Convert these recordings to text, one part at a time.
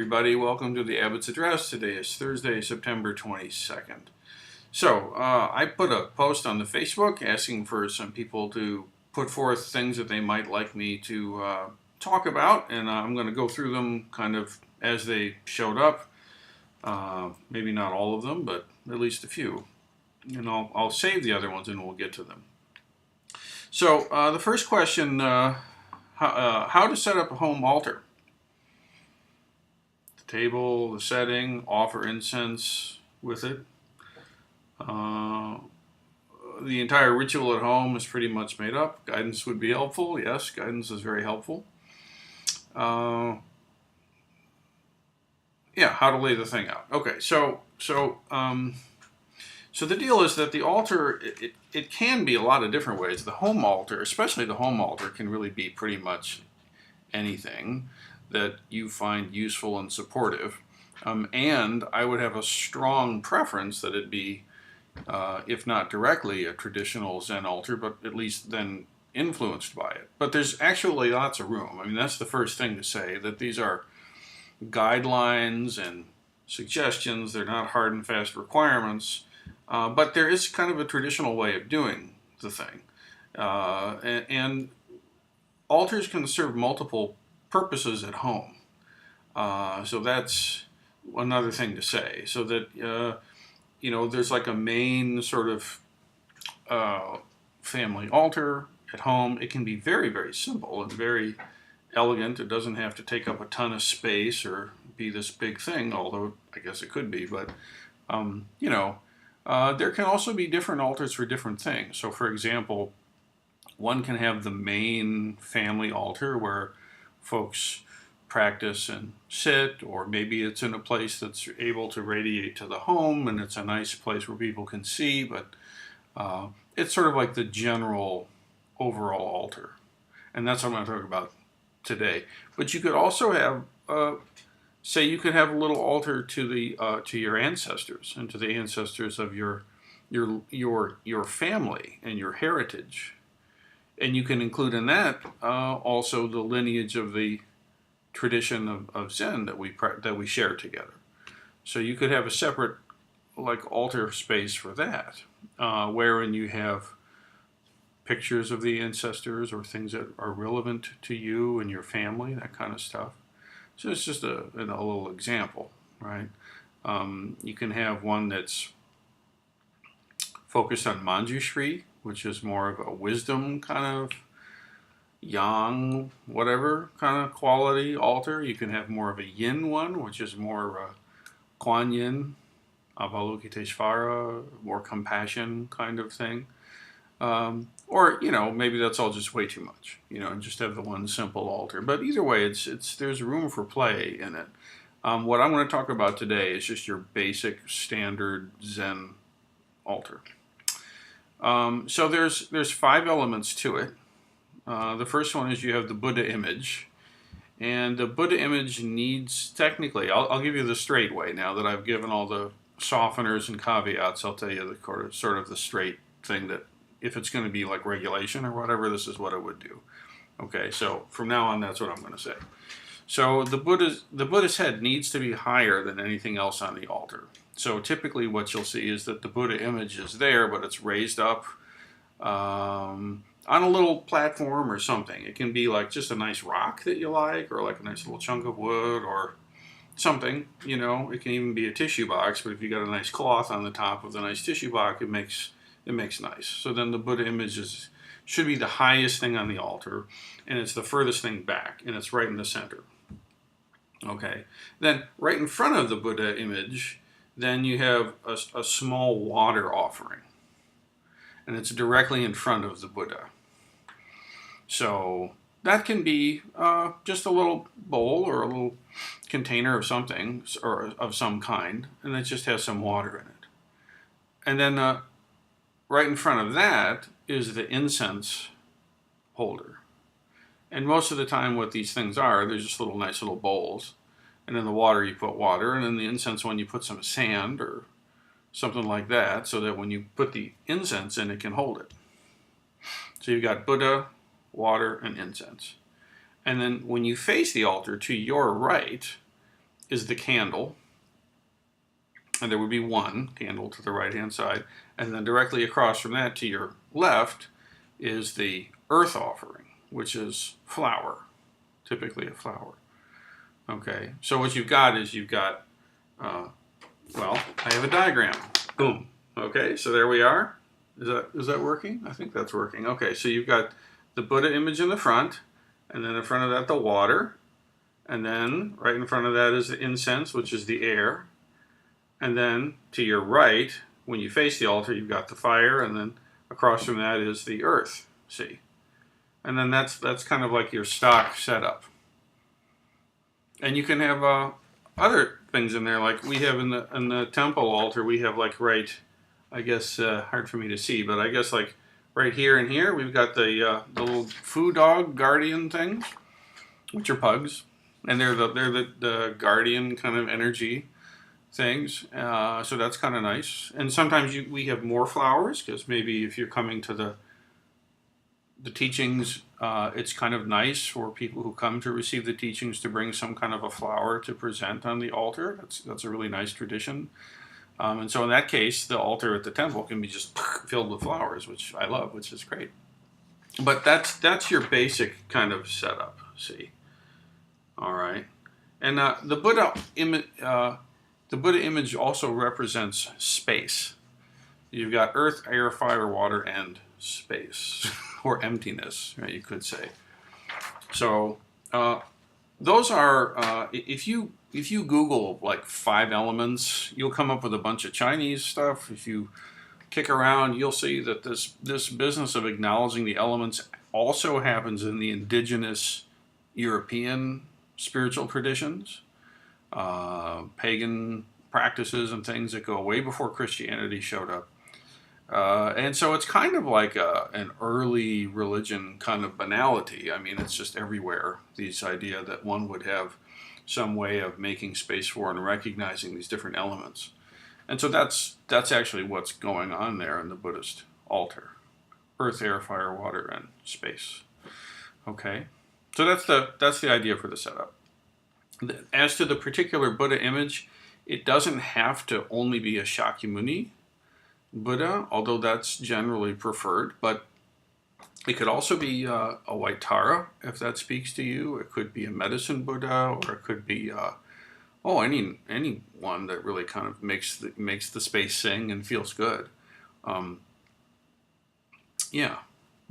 everybody. Welcome to the Abbots Address. Today is Thursday, September 22nd. So, I put a post on the Facebook asking for some people to put forth things that they might like me to talk about, and I'm going to go through them kind of as they showed up. Maybe not all of them, but at least a few. And I'll save the other ones and we'll get to them. So, the first question, how to set up a home altar. Table, the setting, offer incense with it. The entire ritual at home is pretty much made up. Guidance would be helpful. Yes, guidance is very helpful. Yeah, how to lay the thing out. Okay, so the deal is that the altar, it can be a lot of different ways. The home altar, especially the home altar, can really be pretty much anything that you find useful and supportive. And I would have a strong preference that it be, if not directly a traditional Zen altar, but at least then influenced by it. But there's actually lots of room. I mean, that's the first thing to say, that these are guidelines and suggestions. They're not hard and fast requirements, but there is kind of a traditional way of doing the thing. And altars can serve multiple purposes at home. So that's another thing to say. So that, there's like a main sort of family altar at home. It can be very, very simple and very elegant. It doesn't have to take up a ton of space or be this big thing, although I guess it could be. But, there can also be different altars for different things. So, for example, one can have the main family altar where folks practice and sit, or maybe it's in a place that's able to radiate to the home and it's a nice place where people can see, but it's sort of like the general overall altar. And that's what I'm going to talk about today. But you could also have, say you could have a little altar to the to your ancestors and to the ancestors of your family and your heritage. And you can include in that also the lineage of the tradition of Zen that we share together. So you could have a separate like altar space for that, wherein you have pictures of the ancestors or things that are relevant to you and your family, that kind of stuff. So it's just a little example, right? You can have one that's focused on Manjushri, which is more of a wisdom kind of yang, whatever kind of quality altar. You can have more of a yin one, which is more Kuan Yin, Avalokiteshvara, more compassion kind of thing. Or, maybe that's all just way too much, and just have the one simple altar. But either way, there's room for play in it. What I'm going to talk about today is just your basic standard Zen altar. So there's 5 elements to it. The first one is you have the Buddha image. And the Buddha image needs, technically, I'll give you the straight way now that I've given all the softeners and caveats. I'll tell you the sort of the straight thing that if it's going to be like regulation or whatever, this is what it would do. Okay, so from now on, that's what I'm going to say. So the Buddha's head needs to be higher than anything else on the altar. So typically what you'll see is that the Buddha image is there, but it's raised up on a little platform or something. It can be like just a nice rock that you like, or like a nice little chunk of wood or something, It can even be a tissue box, but if you got a nice cloth on the top of the nice tissue box, it makes nice. So then the Buddha image should be the highest thing on the altar, and it's the furthest thing back, and it's right in the center. Okay. Then right in front of the Buddha image, then you have a small water offering, and it's directly in front of the Buddha. So that can be just a little bowl or a little container of something, or of some kind, and it just has some water in it. And then right in front of that is the incense holder. And most of the time what these things are, they're just nice little bowls. And in the water you put water, and in the incense one you put some sand or something like that, so that when you put the incense in, it can hold it. So you've got Buddha, water, and incense. And then when you face the altar to your right, is the candle, and there would be one candle to the right-hand side, and then directly across from that to your left is the earth offering, which is flour, typically a flower. Okay, so what you've got is well, I have a diagram. Boom. Okay, so there we are. Is that working? I think that's working. Okay, so you've got the Buddha image in the front, and then in front of that the water, and then right in front of that is the incense, which is the air, and then to your right, when you face the altar, you've got the fire, and then across from that is the earth. See, and then that's kind of like your stock setup. And you can have other things in there, like we have in the temple altar. We have like I guess hard for me to see, but I guess like right here and here, we've got the little food dog guardian things, which are pugs, and they're the guardian kind of energy things. So that's kind of nice. And sometimes we have more flowers, because maybe if you're coming to the teachings, it's kind of nice for people who come to receive the teachings to bring some kind of a flower to present on the altar. That's a really nice tradition. And so in that case, the altar at the temple can be just filled with flowers, which I love, which is great. But that's your basic kind of setup. See, all right. And the Buddha image also represents space. You've got earth, air, fire, water, and space, or emptiness, right, you could say. So those are, if you Google like 5 elements, you'll come up with a bunch of Chinese stuff. If you kick around, you'll see that this business of acknowledging the elements also happens in the indigenous European spiritual traditions, pagan practices and things that go way before Christianity showed up. And so it's kind of like an early religion kind of banality. I mean, it's just everywhere, this idea that one would have some way of making space for and recognizing these different elements. And so that's actually what's going on there in the Buddhist altar. Earth, air, fire, water, and space. Okay? So that's the idea for the setup. As to the particular Buddha image, it doesn't have to only be a Shakyamuni Buddha, although that's generally preferred, but it could also be a white Tara, if that speaks to you. It could be a medicine Buddha, or it could be any one that really kind of makes the space sing and feels good. Yeah,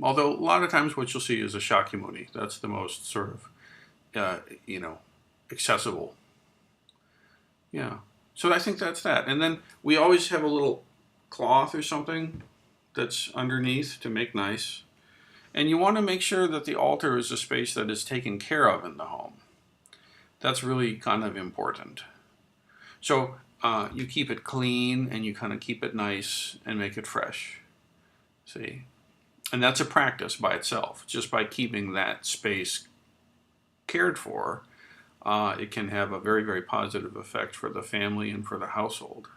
although a lot of times what you'll see is a Shakyamuni. That's the most sort of accessible. Yeah, so I think that's that. And then we always have a little cloth or something that's underneath to make nice. And you want to make sure that the altar is a space that is taken care of in the home. That's really kind of important. So you keep it clean, and you kind of keep it nice and make it fresh. See? And that's a practice by itself. Just by keeping that space cared for, it can have a very, very positive effect for the family and for the household.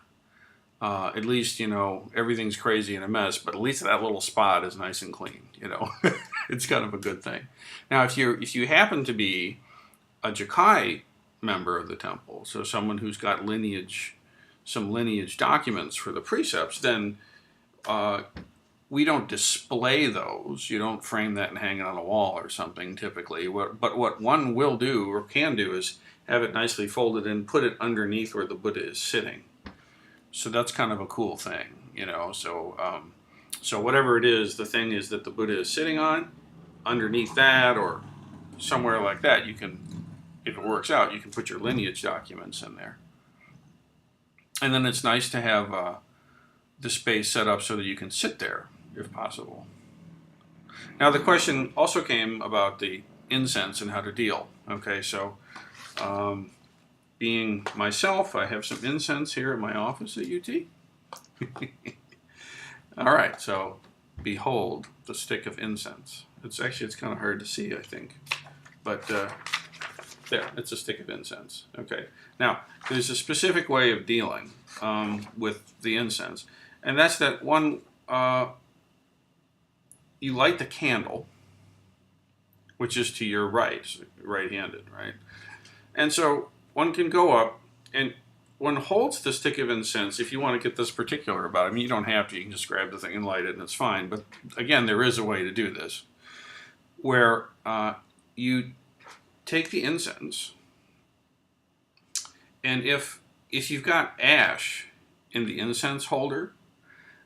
At least, everything's crazy and a mess, but at least that little spot is nice and clean, It's kind of a good thing. Now, if you happen to be a Jakai member of the temple, so someone who's got some lineage documents for the precepts, then we don't display those. You don't frame that and hang it on a wall or something, typically. But what one will do or can do is have it nicely folded and put it underneath where the Buddha is sitting. So that's kind of a cool thing, So whatever it is, the thing is that the Buddha is sitting on, underneath that or somewhere like that, you can, if it works out, you can put your lineage documents in there. And then it's nice to have the space set up so that you can sit there, if possible. Now the question also came about the incense and how to deal. Okay, so being myself, I have some incense here in my office at UT. All right, so behold the stick of incense. It's kind of hard to see, I think, but there, it's a stick of incense. Okay, now there's a specific way of dealing with the incense, and that's that one. You light the candle, which is to your right, right-handed, right? And so one can go up and one holds the stick of incense. If you want to get this particular about it, I mean, you don't have to. You can just grab the thing and light it, and it's fine. But again, there is a way to do this, where you take the incense, and if you've got ash in the incense holder,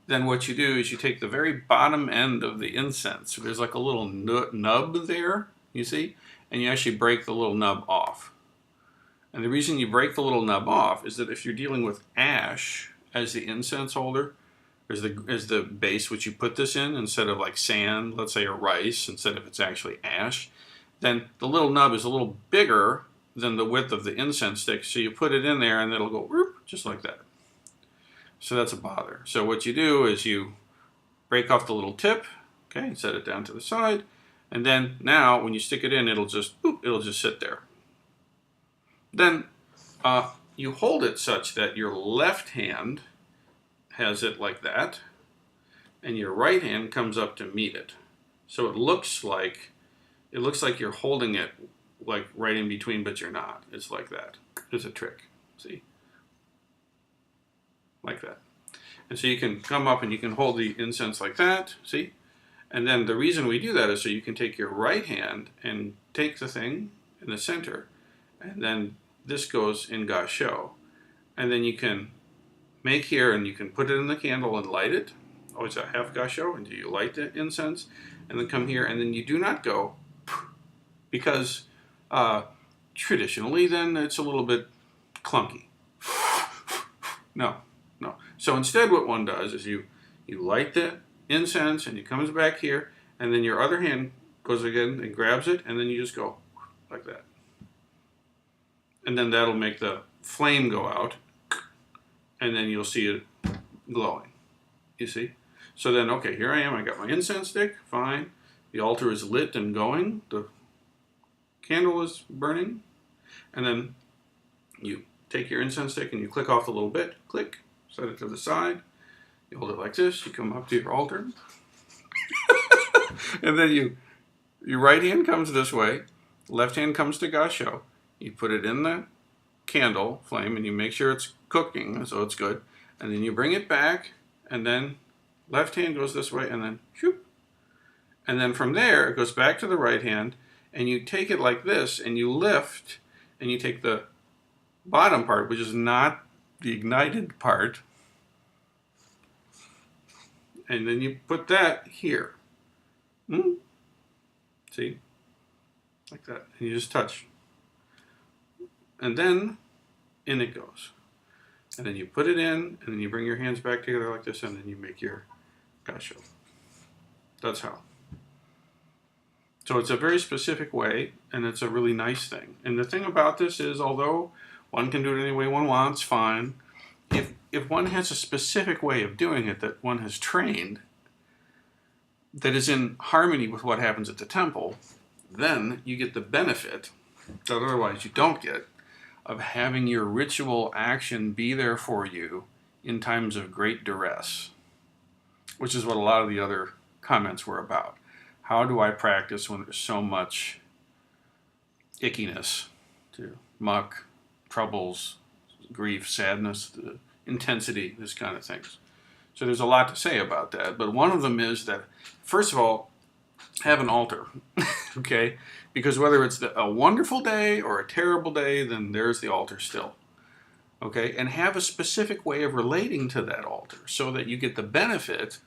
then what you do is you take the very bottom end of the incense. So there's like a little nub there, you see, and you actually break the little nub off. And the reason you break the little nub off is that if you're dealing with ash as the incense holder, as the base which you put this in, instead of like sand, let's say, or rice, instead of it's actually ash, then the little nub is a little bigger than the width of the incense stick. So you put it in there and it'll go whoop, just like that. So that's a bother. So what you do is you break off the little tip, okay, set it down to the side, and then now when you stick it in, it'll just sit there. Then you hold it such that your left hand has it like that, and your right hand comes up to meet it. So it looks like you're holding it like right in between, but you're not. It's like that. It's a trick. See? Like that. And so you can come up and you can hold the incense like that, see? And then the reason we do that is so you can take your right hand and take the thing in the center, and then this goes in gasho. And then you can make here and you can put it in the candle and light it. Always a half gasho until you light the incense, and then come here, and then you do not go, because traditionally then it's a little bit clunky. No. So instead what one does is you light the incense and it comes back here, and then your other hand goes again and grabs it, and then you just go like that. And then that'll make the flame go out, and then you'll see it glowing. You see? So then, okay, here I am. I got my incense stick. Fine. The altar is lit and going. The candle is burning. And then you take your incense stick and you click off a little bit. Click. Set it to the side. You hold it like this. You come up to your altar. And then your right hand comes this way. Left hand comes to gasho. You put it in the candle flame and you make sure it's cooking, so it's good. And then you bring it back, and then left hand goes this way, and then shoop. And then from there, it goes back to the right hand, and you take it like this, and you lift, and you take the bottom part, which is not the ignited part, and then you put that here. See? Like that. And you just touch. And then in it goes. And then you put it in, and then you bring your hands back together like this, and then you make your gasho. That's how. So it's a very specific way, and it's a really nice thing. And the thing about this is, although one can do it any way one wants, fine. If one has a specific way of doing it that one has trained, that is in harmony with what happens at the temple, then you get the benefit that otherwise you don't get, of having your ritual action be there for you in times of great duress, which is what a lot of the other comments were about. How do I practice when there's so much ickiness to muck, troubles, grief, sadness, the intensity, this kind of things. So there's a lot to say about that, but one of them is that, first of all, have an altar, okay? Because whether it's a wonderful day or a terrible day, then there's the altar still, okay? And have a specific way of relating to that altar so that you get the benefit,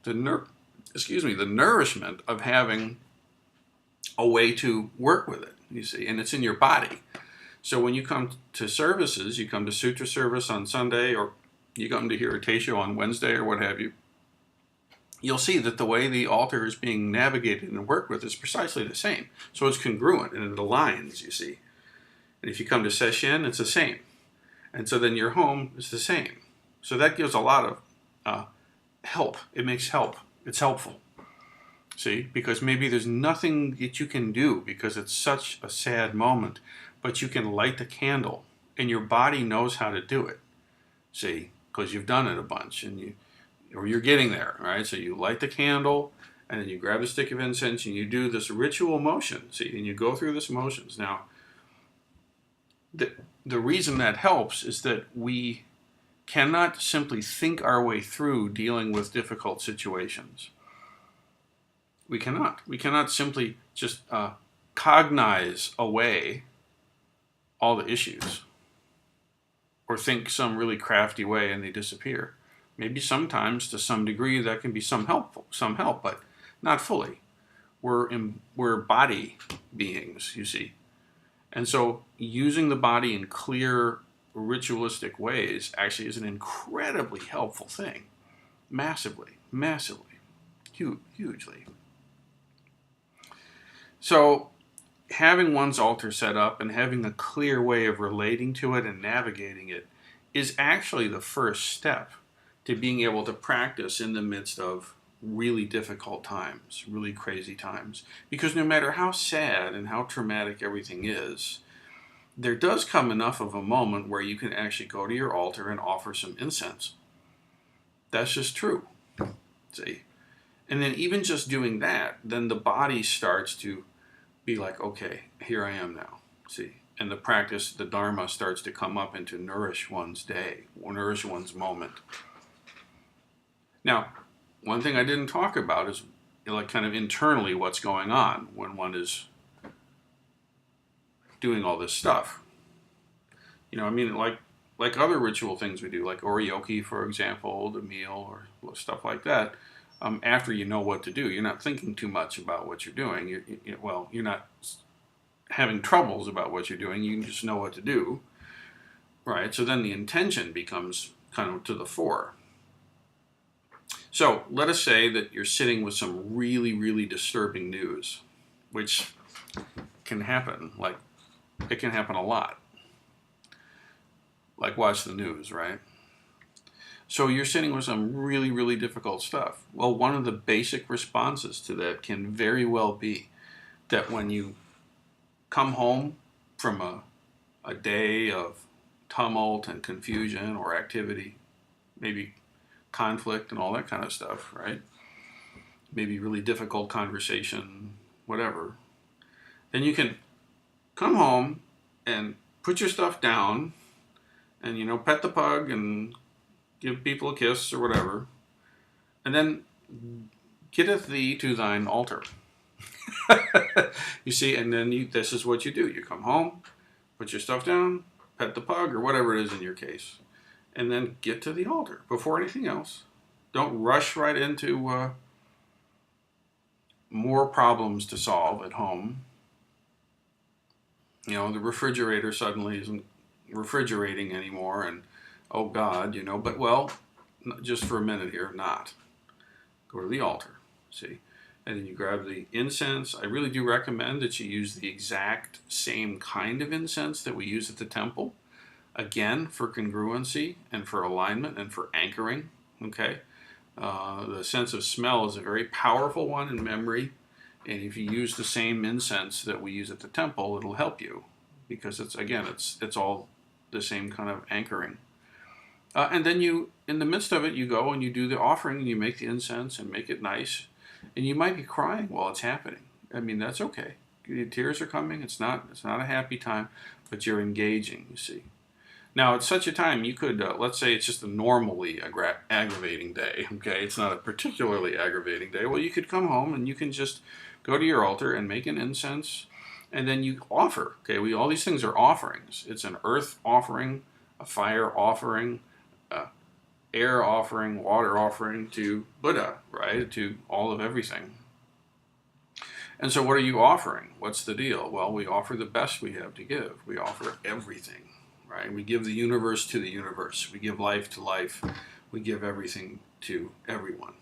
the nourishment of having a way to work with it, you see, and it's in your body. So when you come to services, you come to Sutra service on Sunday, or you come to hear a Teisho on Wednesday or what have you, you'll see that the way the altar is being navigated and worked with is precisely the same. So it's congruent and it aligns, you see. And if you come to Sesshin, it's the same. And so then your home is the same. So that gives a lot of help. It makes help. It's helpful. See? Because maybe there's nothing that you can do because it's such a sad moment, but you can light the candle and your body knows how to do it. See? Because you've done it a bunch and you're getting there, right? So you light the candle, and then you grab a stick of incense, and you do this ritual motion, see? And you go through this motions. Now, the reason that helps is that we cannot simply think our way through dealing with difficult situations. We cannot. We cannot simply just cognize away all the issues or think some really crafty way and they disappear. Maybe sometimes to some degree that can be some help, but not fully. We're body beings, you see. And so using the body in clear ritualistic ways actually is an incredibly helpful thing. Massively, hugely. So having one's altar set up and having a clear way of relating to it and navigating it is actually the first step to being able to practice in the midst of really difficult times, really crazy times. Because no matter how sad and how traumatic everything is, there does come enough of a moment where you can actually go to your altar and offer some incense. That's just true. See? And then even just doing that, then the body starts to be like, okay, here I am now. See? And the practice, the Dharma starts to come up and to nourish one's day, or nourish one's moment. Now, one thing I didn't talk about is like kind of internally what's going on when one is doing all this stuff. You know, I mean, like other ritual things we do, like oryoki, for example, the meal or stuff like that. After you know what to do, you're not thinking too much about what you're doing. You're not having troubles about what you're doing. You just know what to do, right? So then the intention becomes kind of to the fore. So let us say that you're sitting with some really, really disturbing news, which can happen. Like, it can happen a lot. Like watch the news, right? So you're sitting with some really, really difficult stuff. Well, one of the basic responses to that can very well be that when you come home from a day of tumult and confusion or activity, maybe conflict and all that kind of stuff, right? Maybe really difficult conversation, whatever. Then you can come home and put your stuff down and, you know, pet the pug and give people a kiss or whatever. And then getteth thee to thine altar. You see, and then this is what you do. You come home, put your stuff down, pet the pug or whatever it is in your case. And then get to the altar before anything else. Don't rush right into more problems to solve at home. You know, the refrigerator suddenly isn't refrigerating anymore and, oh God, you know, but well, just for a minute here, not. Go to the altar, see? And then you grab the incense. I really do recommend that you use the exact same kind of incense that we use at the temple. Again, for congruency and for alignment and for anchoring, okay? The sense of smell is a very powerful one in memory. And if you use the same incense that we use at the temple, it'll help you. Because it's all the same kind of anchoring. And then you, in the midst of it, you go and you do the offering and you make the incense and make it nice. And you might be crying while it's happening. I mean, that's okay. Your tears are coming. It's not a happy time, but you're engaging, you see. Now, at such a time, you could, let's say it's just a normally aggravating day, okay? It's not a particularly aggravating day. Well, you could come home and you can just go to your altar and make an incense, and then you offer, okay? All these things are offerings. It's an earth offering, a fire offering, air offering, water offering to Buddha, right? To all of everything. And so what are you offering? What's the deal? Well, we offer the best we have to give. We offer everything, right? We give the universe to the universe. We give life to life. We give everything to everyone.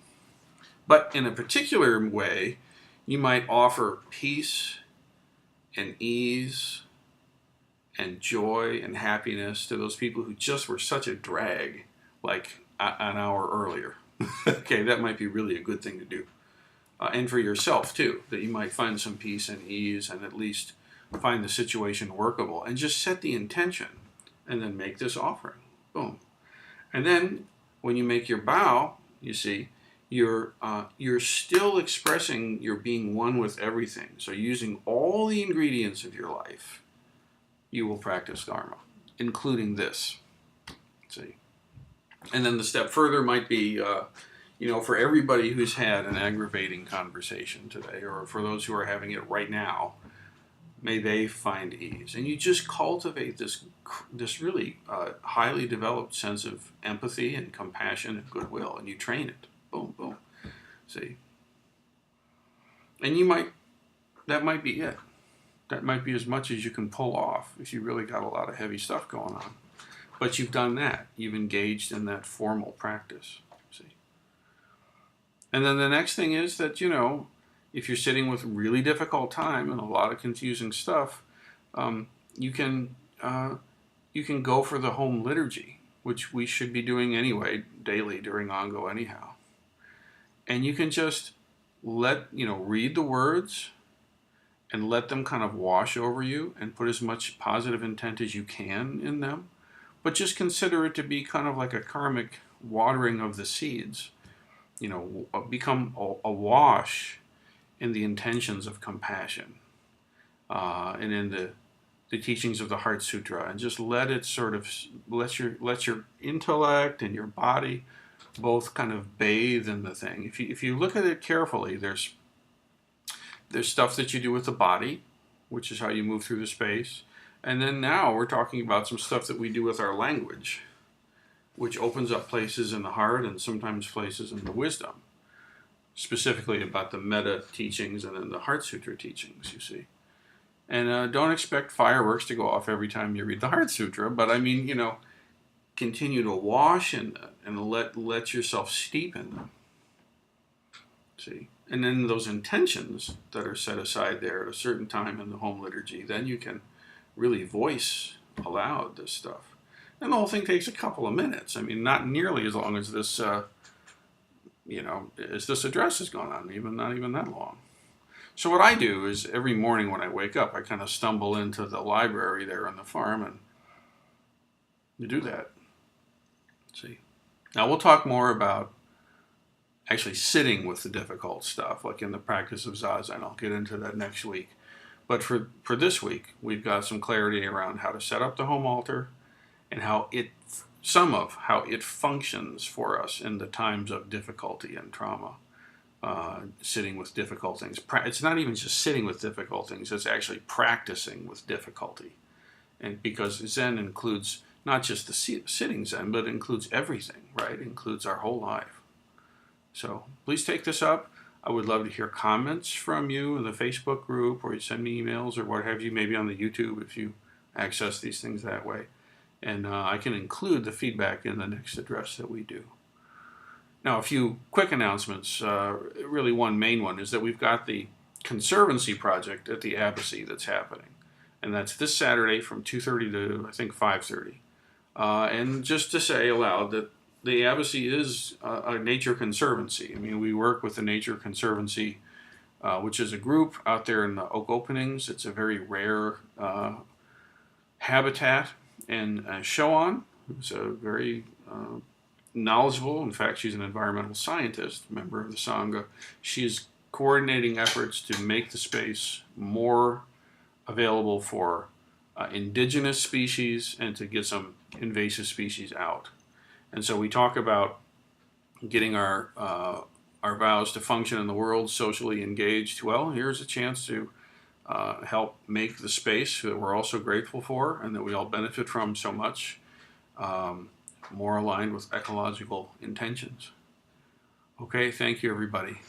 But in a particular way, you might offer peace and ease and joy and happiness to those people who just were such a drag, like an hour earlier. Okay, that might be really a good thing to do. And for yourself, too, that you might find some peace and ease and at least find the situation workable. And just set the intention and then make this offering. Boom. And then when you make your bow, you see, you're still expressing your being one with everything. So using all the ingredients of your life, you will practice Dharma. including this. See, and then the step further might be, for everybody who's had an aggravating conversation today, or for those who are having it right now, may they find ease. And you just cultivate this really highly developed sense of empathy and compassion and goodwill, and you train it. Boom, boom. See, and that might be it. That might be as much as you can pull off if you really got a lot of heavy stuff going on. But you've done that. You've engaged in that formal practice. See? And then the next thing is that, if you're sitting with really difficult time and a lot of confusing stuff, you can go for the home liturgy, which we should be doing anyway, daily during Ongo anyhow. And you can just read the words and let them kind of wash over you and put as much positive intent as you can in them. But just consider it to be kind of like a karmic watering of the seeds. Become awash in the intentions of compassion and in the teachings of the Heart Sutra, and just let it sort of let your intellect and your body both kind of bathe in the thing. If you look at it carefully, there's stuff that you do with the body, which is how you move through the space. And then now we're talking about some stuff that we do with our language, which opens up places in the heart and sometimes places in the wisdom, specifically about the metta teachings and then the Heart Sutra teachings, you see. And don't expect fireworks to go off every time you read the Heart Sutra, but I mean, continue to wash and let yourself steep in them. See? And then those intentions that are set aside there at a certain time in the home liturgy, then you can really voice aloud this stuff. And the whole thing takes a couple of minutes. I mean, not nearly as long as this, as this address has gone on, not even that long. So what I do is every morning when I wake up, I kind of stumble into the library there on the farm and you do that. See? Now we'll talk more about actually sitting with the difficult stuff, like in the practice of Zazen. I'll get into that next week. But for this week, we've got some clarity around how to set up the home altar and how it functions for us in the times of difficulty and trauma. Sitting with difficult things. It's not even just sitting with difficult things, it's actually practicing with difficulty. And because Zen includes not just the sitting Zen, but it includes everything, right? It includes our whole life. So please take this up. I would love to hear comments from you in the Facebook group, or you send me emails or what have you, maybe on the YouTube if you access these things that way. And I can include the feedback in the next address that we do. Now, a few quick announcements. Really one main one is that we've got the Conservancy project at the Abbotsy that's happening. And that's this Saturday from 2:30 to, I think, 5:30. And just to say aloud that the Abbotsy is a nature conservancy. I mean, we work with the Nature Conservancy, which is a group out there in the oak openings. It's a very rare habitat. And Shoan, who's a very knowledgeable, in fact, she's an environmental scientist, member of the Sangha. She's coordinating efforts to make the space more available for indigenous species and to get some invasive species out. And so we talk about getting our vows to function in the world socially engaged. Well, here's a chance to help make the space that we're also grateful for and that we all benefit from so much more aligned with ecological intentions. Okay, thank you, everybody.